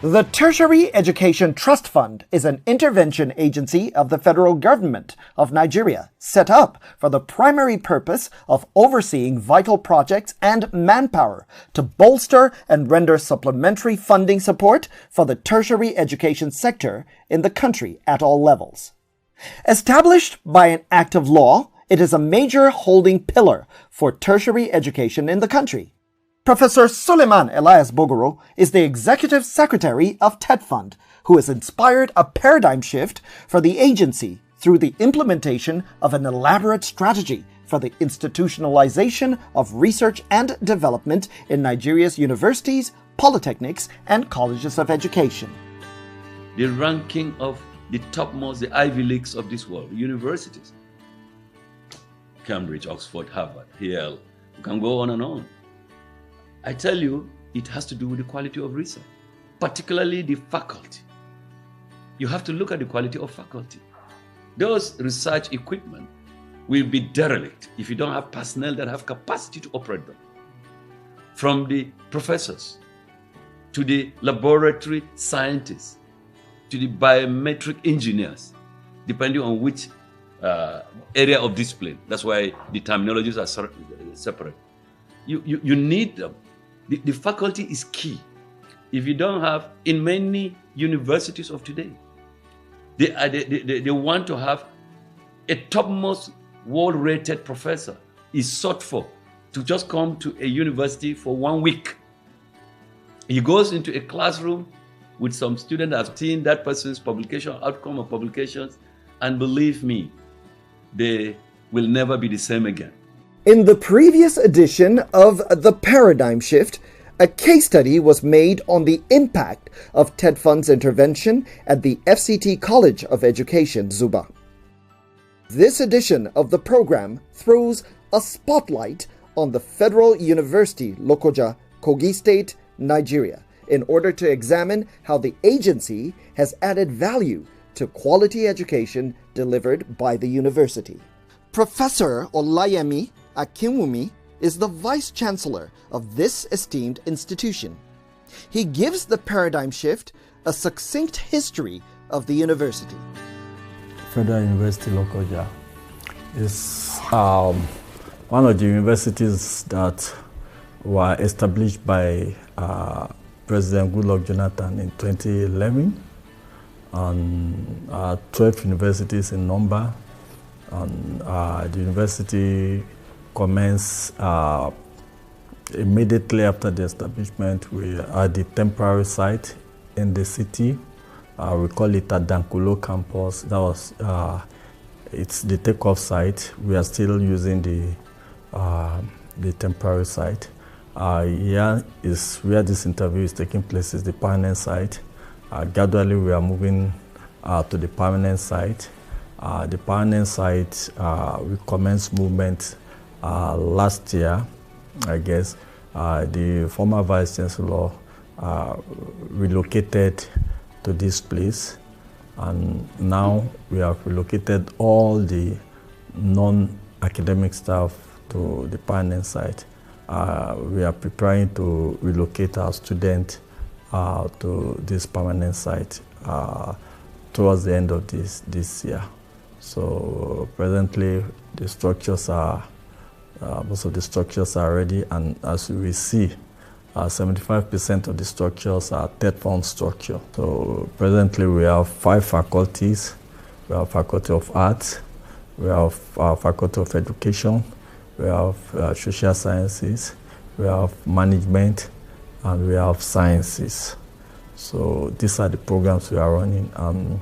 The Tertiary Education Trust Fund is an intervention agency of the federal government of Nigeria, set up for the primary purpose of overseeing vital projects and manpower to bolster and render supplementary funding support for the tertiary education sector in the country at all levels. Established by an act of law, it is a major holding pillar for tertiary education in the country. Professor Suleiman Elias Bogoro is the executive secretary of TETFund, who has inspired a paradigm shift for the agency through the implementation of an elaborate strategy for the institutionalization of research and development in Nigeria's universities, polytechnics, and colleges of education. The ranking of the topmost, the Ivy Leagues of this world, universities. Cambridge, Oxford, Harvard, Yale, you can go on and on. I tell you, it has to do with the quality of research, particularly the faculty. You have to look at the quality of faculty. Those research equipment will be derelict if you don't have personnel that have capacity to operate them. From the professors, to the laboratory scientists, to the biometric engineers, depending on which area of discipline. That's why the terminologies are separate. You need them. The faculty is key. If you don't have, in many universities of today, they want to have a topmost world-rated professor is sought for to just come to a university for 1 week. He goes into a classroom with some student that have seen that person's publication, outcome of publications, and believe me, they will never be the same again. In the previous edition of The Paradigm Shift, a case study was made on the impact of TETFund's intervention at the FCT College of Education, Zuba. This edition of the program throws a spotlight on the Federal University, Lokoja, Kogi State, Nigeria, in order to examine how the agency has added value to quality education delivered by the university. Professor Olayemi Akinwumi is the Vice Chancellor of this esteemed institution. He gives the paradigm shift a succinct history of the university. Federal University Lokoja is one of the universities that were established by President Goodluck Jonathan in 2011, and 12 universities in number. And the university commenced immediately after the establishment. We had the temporary site in the city. We call it a Dankulo campus. That was it's the takeoff site. We are still using the temporary site. Here is where this interview is taking place, is the permanent site. Gradually we are moving to the permanent site. The permanent site, we commenced movement last year, I guess. The former Vice Chancellor relocated to this place, and now we have relocated all the non-academic staff to the permanent site. We are preparing to relocate our students to this permanent site towards the end of this year. So presently, the structures are most of the structures are ready, and as we see, 75% of the structures are TETFund structure. So presently, we have 5 faculties. We have Faculty of Arts, we have Faculty of Education, we have Social Sciences, we have Management, and we have Sciences. So these are the programs we are running, and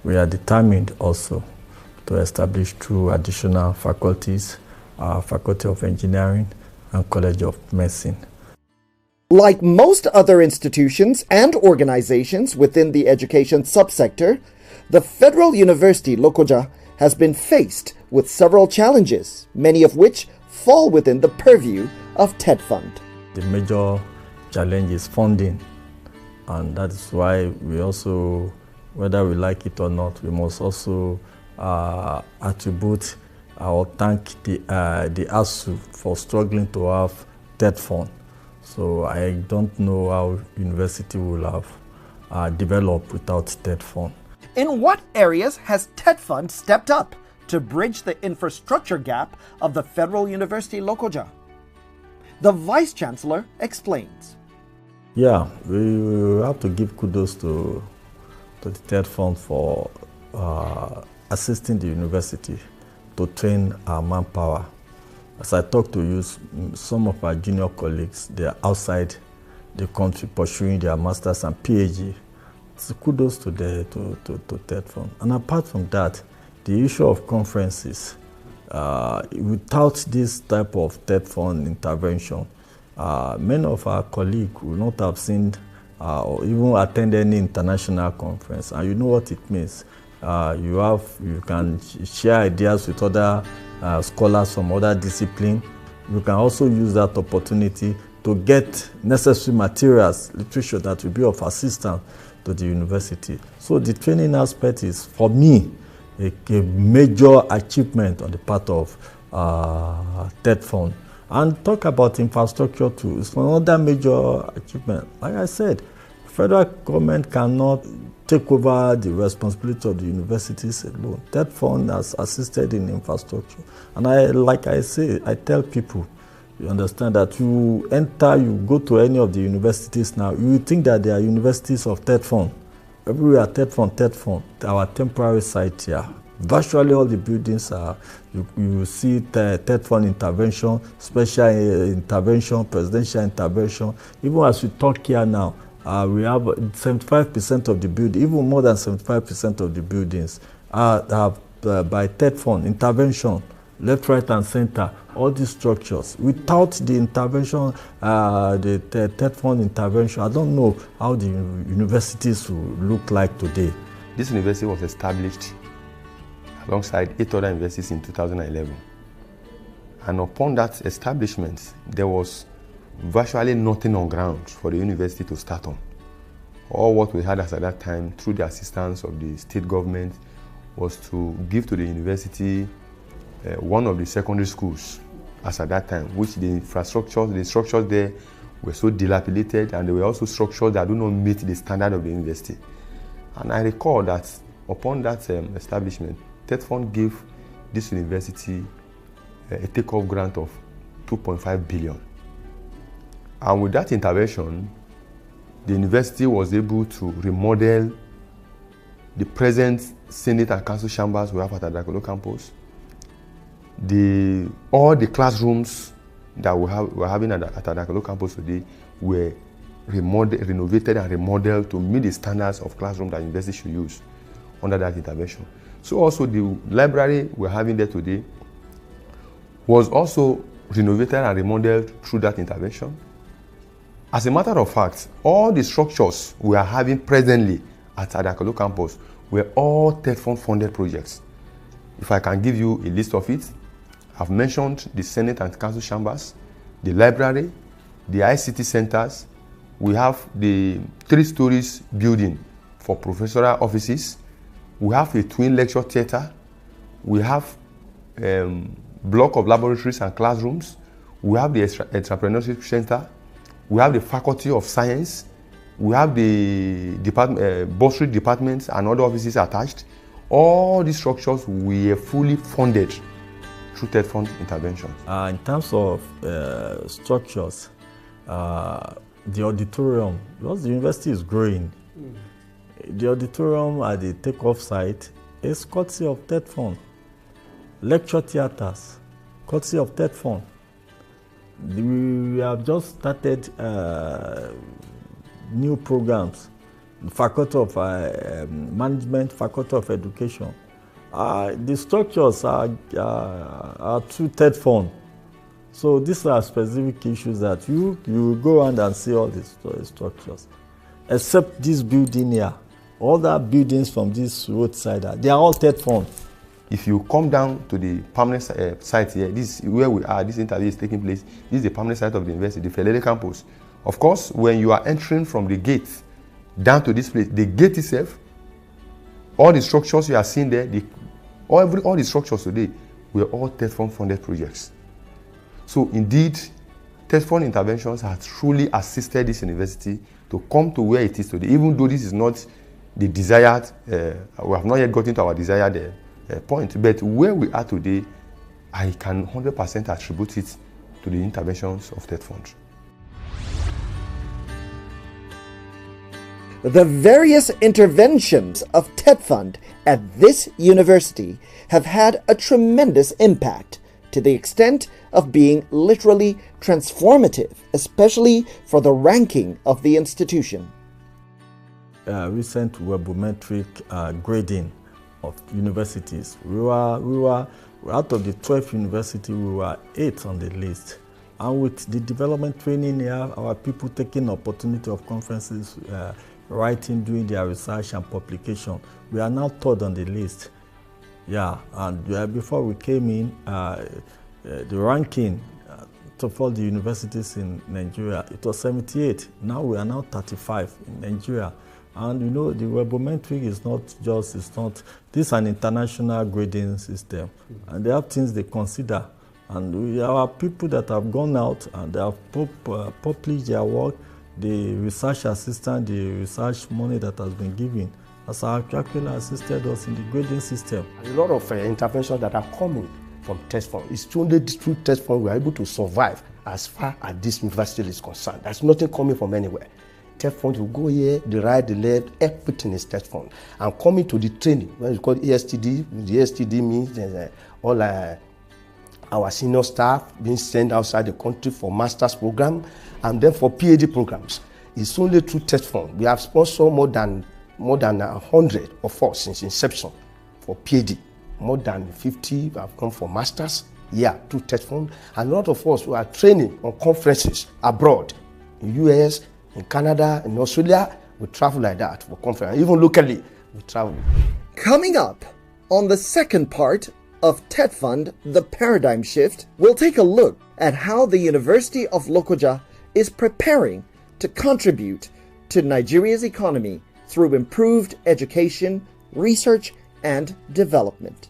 we are determined also to establish 2 additional faculties, Faculty of Engineering and College of Medicine. Like most other institutions and organizations within the education subsector, the Federal University Lokoja has been faced with several challenges, many of which fall within the purview of TETFund. The major challenge is funding, and that is why we also, whether we like it or not, we must also attribute or thank the ASU for struggling to have TETFund. So I don't know how university will have develop without TETFund. In what areas has TETFund stepped up to bridge the infrastructure gap of the Federal University Lokoja? The Vice Chancellor explains. Yeah, we have to give kudos to the TETFund for assisting the university to train our manpower. As I talk to you, some of our junior colleagues, they are outside the country pursuing their masters and PhD. So kudos to TETFund. And apart from that, the issue of conferences, without this type of TETFund intervention, many of our colleagues will not have seen or even attend any international conference. And you know what it means. You can share ideas with other scholars from other disciplines. You can also use that opportunity to get necessary materials, literature that will be of assistance to the university. So the training aspect is, for me, a major achievement on the part of TETFund. And talk about infrastructure too. It's another major achievement. Like I said, federal government cannot take over the responsibility of the universities alone. TETFund has assisted in infrastructure. And I tell people, you understand that you go to any of the universities now, you think that they are universities of TETFund. Everywhere TETFund, our temporary site here. Virtually all the buildings are, you see TETFund intervention, special intervention, presidential intervention. Even as we talk here now, we have 75% of the buildings, even more than 75% of the buildings are by TETFund intervention, left, right, and center. All these structures. Without the intervention, the TETFund intervention, I don't know how the universities will look like today. This university was established alongside 8 other universities in 2011. And upon that establishment, there was virtually nothing on ground for the university to start on. All what we had as at that time, through the assistance of the state government, was to give to the university one of the secondary schools as at that time, which the structures there were so dilapidated, and they were also structures that do not meet the standard of the university. And I recall that upon that establishment, TETFund gave this university a take-off grant of 2.5 billion. And with that intervention, the university was able to remodel the present Senate and Council chambers we have at Adakolo campus. All the classrooms that we're having at Adakolo campus today were renovated and remodeled to meet the standards of classroom that university should use under that intervention. So also the library we're having there today was also renovated and remodeled through that intervention. As a matter of fact, all the structures we are having presently at Adakolo campus were all TETFund funded projects. If I can give you a list of it, I've mentioned the Senate and Council chambers, the library, the ICT centers. We have the 3 stories building for professorial offices. We have a twin lecture theater. We have block of laboratories and classrooms. We have the entrepreneurship center. We have the faculty of science. We have the bursary departments and other offices attached. All these structures were fully funded through TETFund interventions. In terms of structures, the auditorium, because the university is growing, the auditorium at the takeoff site is courtesy of TETFund. Lecture theaters, courtesy of TETFund. We have just started new programs, the Faculty of Management, Faculty of Education. The structures are through TETFund. So these are specific issues that you go around and see all these structures. Except this building here. All the buildings from this roadside, they are all TETFund. If you come down to the permanent site here, this is where we are, this interview is taking place. This is the permanent site of the university, the Felele campus. Of course, when you are entering from the gate down to this place, the gate itself, all the structures you are seeing there, all the structures today were all TETFund funded projects. So indeed, TETFund interventions have truly assisted this university to come to where it is today, even though this is not the desired, we have not yet gotten to our desired point, but where we are today, I can 100% attribute it to the interventions of TETFund. The various interventions of TETFund at this university have had a tremendous impact, to the extent of being literally transformative, especially for the ranking of the institution. Recent webometric grading of universities, we were out of the 12 universities, we were 8 on the list. And with the development training here, our people taking opportunity of conferences, writing, doing their research and publication, we are now third on the list. Yeah, and before we came in, the ranking of all the universities in Nigeria, it was 78. Now we are now 35 in Nigeria. And you know, the webometric is not just, this is an international grading system. And they have things they consider. And we are people that have gone out and they have published their work, the research assistant, the research money that has been given, has actually assisted us in the grading system. A lot of interventions that are coming from TETFund. It's only through TETFund we are able to survive as far as this university is concerned. There's nothing coming from anywhere. TETFund will go here, the right, the left, everything is TETFund. And coming to the training, when it's called ESTD, the ESTD means all our senior staff being sent outside the country for master's program, and then for PhD programs. It's only through TETFund. We have sponsored more than 100 of us since inception for PhD. More than 50 have come for masters through TETFund. And a lot of us who are training on conferences abroad, in US, in Canada, in Australia, we travel like that for conference. Even locally, we travel. Coming up on the second part of TETFund, The Paradigm Shift, we'll take a look at how the University of Lokoja is preparing to contribute to Nigeria's economy through improved education, research, and development.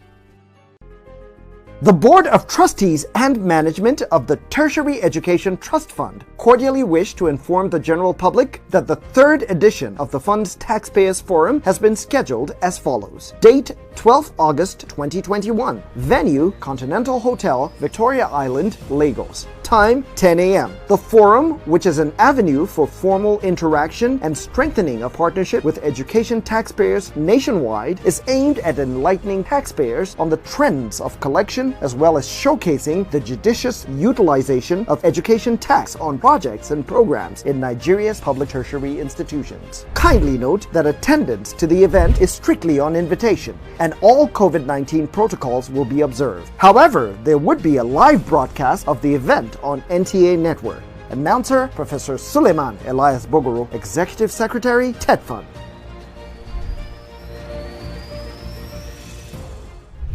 The Board of Trustees and Management of the Tertiary Education Trust Fund cordially wish to inform the general public that the third edition of the fund's Taxpayers Forum has been scheduled as follows. Date 12th August 2021. Venue Continental Hotel, Victoria Island, Lagos. Time 10 a.m. The forum, which is an avenue for formal interaction and strengthening a partnership with education taxpayers nationwide, is aimed at enlightening taxpayers on the trends of collection as well as showcasing the judicious utilization of education tax on projects and programs in Nigeria's public tertiary institutions. Kindly note that attendance to the event is strictly on invitation and all COVID-19 protocols will be observed. However, there would be a live broadcast of the event on NTA Network. Announcer Professor Suleiman Elias Bogoro, Executive Secretary, TETFund.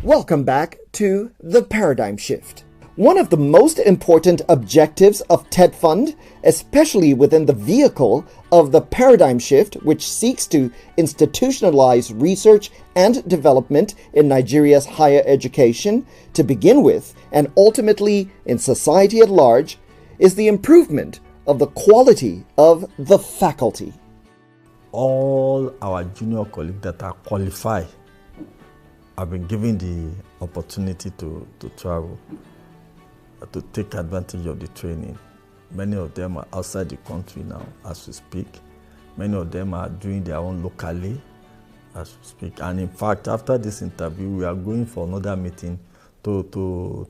Welcome back to The Paradigm Shift. One of the most important objectives of TETFund, especially within the vehicle of the Paradigm Shift, which seeks to institutionalize research and development in Nigeria's higher education to begin with, and ultimately in society at large, is the improvement of the quality of the faculty. All our junior colleagues that are qualified have been given the opportunity to travel, to take advantage of the training. Many of them are outside the country now as we speak. Many of them are doing their own locally as we speak. And in fact, after this interview, we are going for another meeting to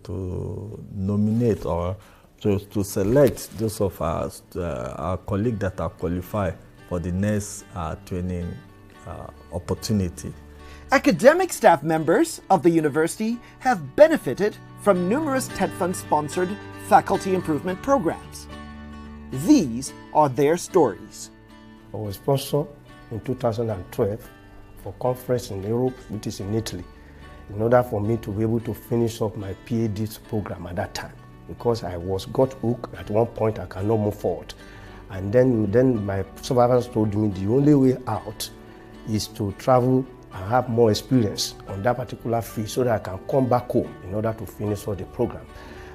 nominate or to select those of our colleagues that are qualified for the next training opportunity. Academic staff members of the university have benefited from numerous TETFund-sponsored faculty improvement programs. These are their stories. I was sponsored in 2012 for a conference in Europe, which is in Italy, in order for me to be able to finish up my PhD program at that time, because I got hooked at one point. I cannot move forward. And then my supervisors told me the only way out is to travel and have more experience on that particular field so that I can come back home in order to finish all the program.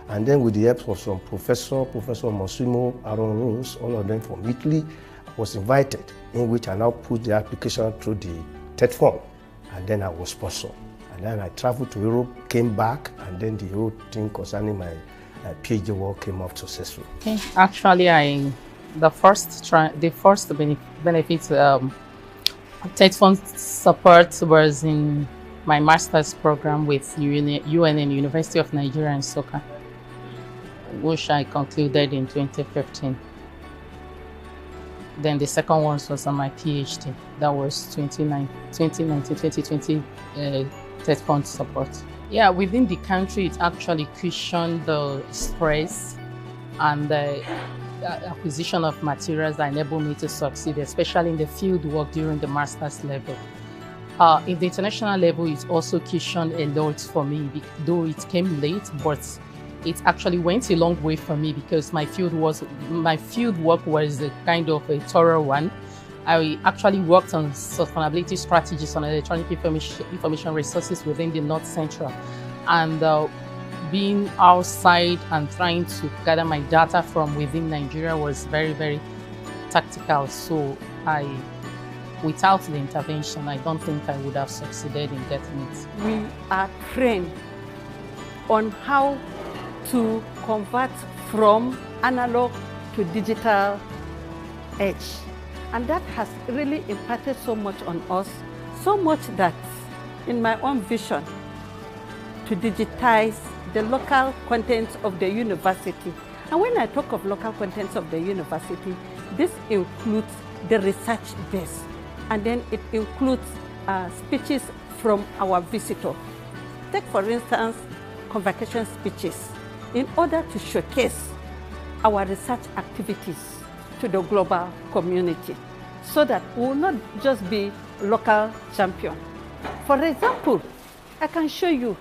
And then with the help of some Professor Massimo Aaron Rose, all of them from Italy, I was invited, in which I now put the application through the TETFund, and then I was sponsored. And then I traveled to Europe, came back, and then the whole thing concerning my PhD work came up successful. Okay. Actually, the first benefit TETFund support was in my master's program with UNN, University of Nigeria in Soka, which I concluded in 2015. Then the second one was on my PhD. That was 2019-2020 TETFund support. Yeah, within the country, it actually cushioned the stress and the acquisition of materials that enable me to succeed, especially in the field work during the master's level. In the international level, it also cushioned a lot for me, though it came late, but it actually went a long way for me because my field work was a kind of a thorough one. I actually worked on sustainability strategies on electronic information resources within the North Central, and being outside and trying to gather my data from within Nigeria was very, very tactical. So without the intervention, I don't think I would have succeeded in getting it. We are trained on how to convert from analog to digital age. And that has really impacted so much on us, so much that in my own vision to digitize the local contents of the university. And when I talk of local contents of the university, this includes the research base, and then it includes speeches from our visitor. Take, for instance, convocation speeches, in order to showcase our research activities to the global community, so that we will not just be local champion. For example, I can show you,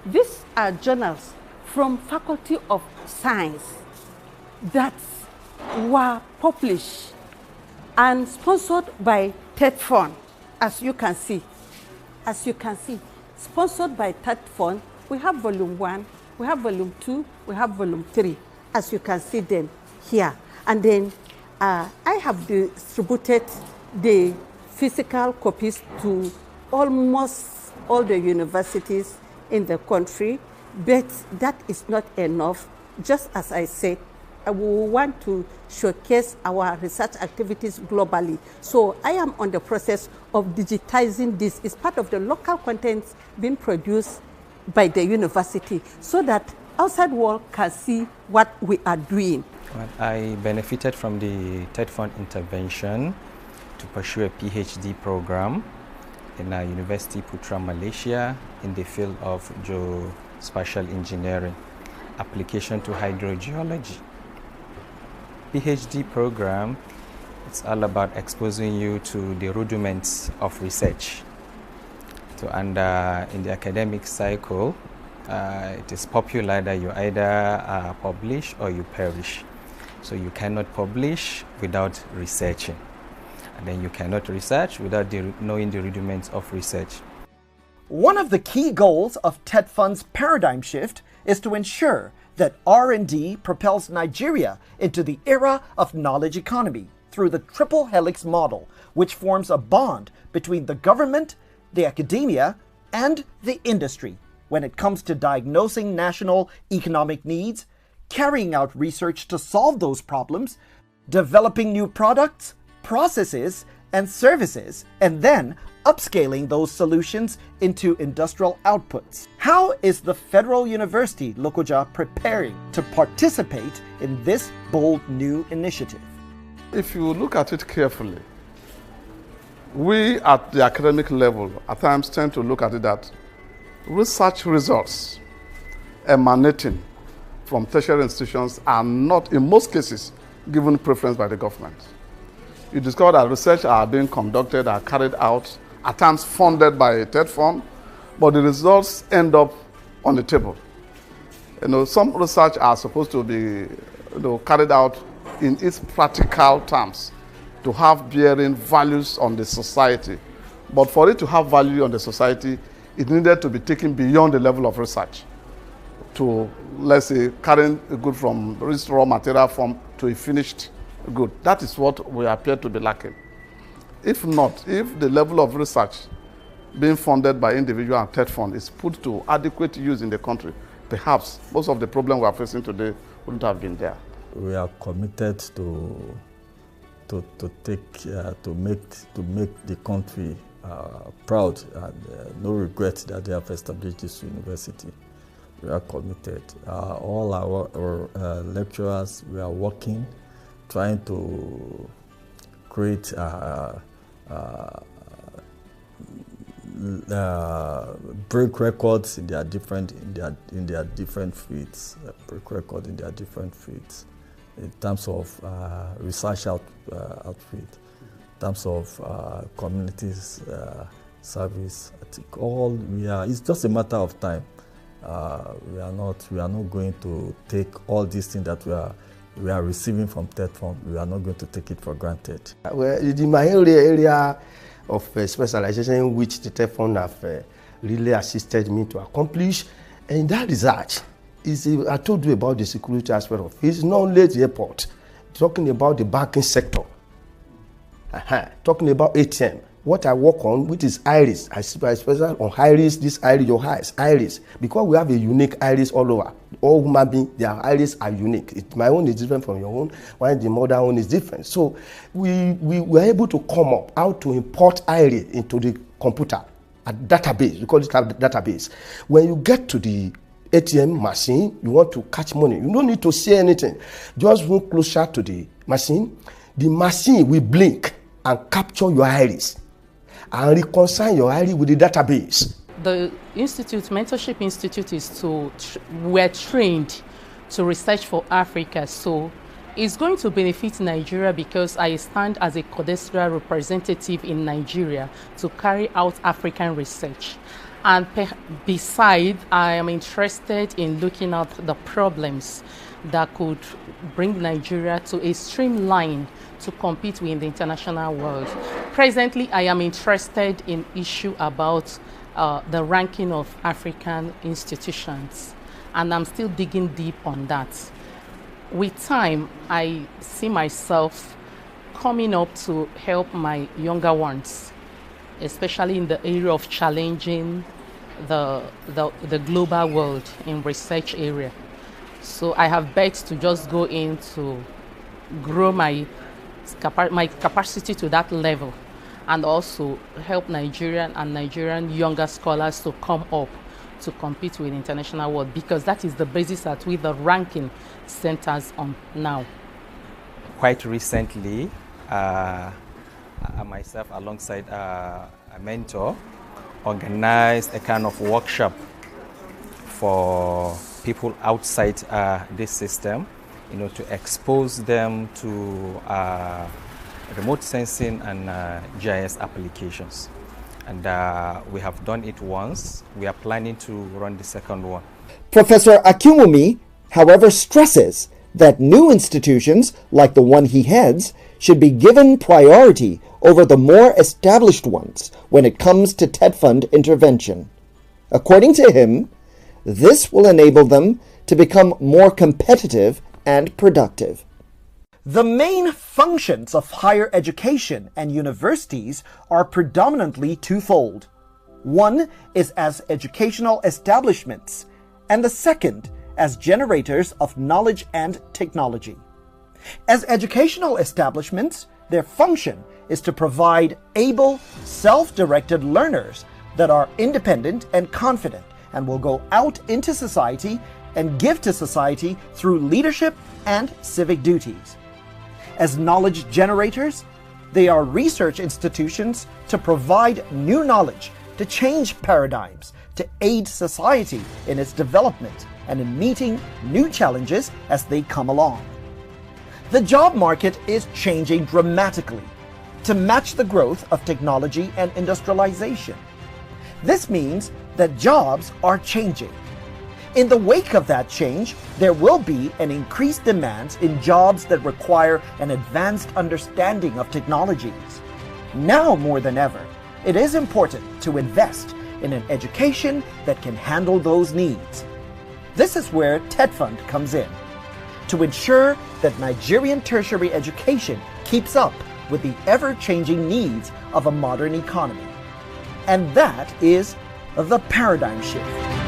these are journals from Faculty of Science that were published and sponsored by TETFund, as you can see. As you can see, sponsored by TETFund, we have volume 1, we have volume 2, we have volume 3, as you can see them here. And then I have distributed the physical copies to almost all the universities in the country, but that is not enough. Just as I said, we want to showcase our research activities globally. So I am on the process of digitizing this. It's part of the local contents being produced by the university, so that outside world can see what we are doing. I benefited from the TETFund intervention to pursue a PhD program in a University Putra, Malaysia, in the field of geospatial engineering, application to hydrogeology. PhD program, it's all about exposing you to the rudiments of research. And in the academic cycle, it is popular that you either publish or you perish. So you cannot publish without researching. And then you cannot research without knowing the rudiments of research. One of the key goals of TETFund's paradigm shift is to ensure that R&D propels Nigeria into the era of knowledge economy through the triple helix model, which forms a bond between the government, the academia, and the industry when it comes to diagnosing national economic needs, carrying out research to solve those problems, developing new products, processes, and services, and then upscaling those solutions into industrial outputs. How is the Federal University Lokoja preparing to participate in this bold new initiative? If you look at it carefully, we at the academic level at times tend to look at it that research results emanating from tertiary institutions are not, in most cases, given preference by the government. You discover that research are being conducted, are carried out, at times funded by a TETFund, but the results end up on the table. Some research are supposed to be carried out in its practical terms to have bearing values on the society. But for it to have value on the society, it needed to be taken beyond the level of research. to, let's say, carrying a good from raw material form to a finished good. That is what we appear to be lacking. If not, if the level of research being funded by individual and TETFund is put to adequate use in the country, perhaps most of the problems we are facing today wouldn't have been there. We are committed to make the country proud and no regret that they have established this university. We are committed. All our lecturers, we are working, trying to create break records in their different fields. Break record in their different fields, in terms of research outfit, in terms of communities service. I think it's just a matter of time. We are not going to take all these things that we are receiving from TETFund. We are not going to take it for granted. Well, in my area of specialization, which the TETFund have really assisted me to accomplish, and that research is, I told you about the security aspect of it. It's not only the airport, talking about the banking sector, talking about ATM. What I work on, which is iris, I specialize on iris, this iris, your eyes, iris, because we have a unique iris all over. All human beings, their iris are unique. My own is different from your own, while the mother own is different. So we were able to come up how to import iris into the computer, a database. We call it a database. When you get to the ATM machine, you want to catch money. You don't need to say anything. Just move closer to the machine. The machine will blink and capture your iris and reconcile your iris with the database. The institute, Mentorship Institute, we're trained to research for Africa. So it's going to benefit Nigeria because I stand as a codestral representative in Nigeria to carry out African research. And besides, I am interested in looking at the problems that could bring Nigeria to a streamline to compete with the international world. Presently, I am interested in issue about the ranking of African institutions, and I'm still digging deep on that. With time, I see myself coming up to help my younger ones, especially in the area of challenging the global world in research area. So I have begged to just go in to grow my capacity to that level, and also help Nigerian younger scholars to come up to compete with the international world, because that is the basis at which the ranking centers on now. Quite recently, I myself, alongside a mentor, organized a kind of workshop for people outside this system, to expose them to remote sensing and GIS applications. And we have done it once. We are planning to run the second one. Professor Akinwumi, however, stresses that new institutions, like the one he heads, should be given priority over the more established ones when it comes to TETFund intervention. According to him, this will enable them to become more competitive and productive. The main functions of higher education and universities are predominantly twofold. One is as educational establishments, and the second as generators of knowledge and technology. As educational establishments, their function is to provide able, self-directed learners that are independent and confident and will go out into society and give to society through leadership and civic duties. As knowledge generators, they are research institutions to provide new knowledge, to change paradigms, to aid society in its development and in meeting new challenges as they come along. The job market is changing dramatically to match the growth of technology and industrialization. This means that jobs are changing. In the wake of that change, there will be an increased demand in jobs that require an advanced understanding of technologies. Now more than ever, it is important to invest in an education that can handle those needs. This is where TETFund comes in, to ensure that Nigerian tertiary education keeps up with the ever-changing needs of a modern economy. And that is the paradigm shift.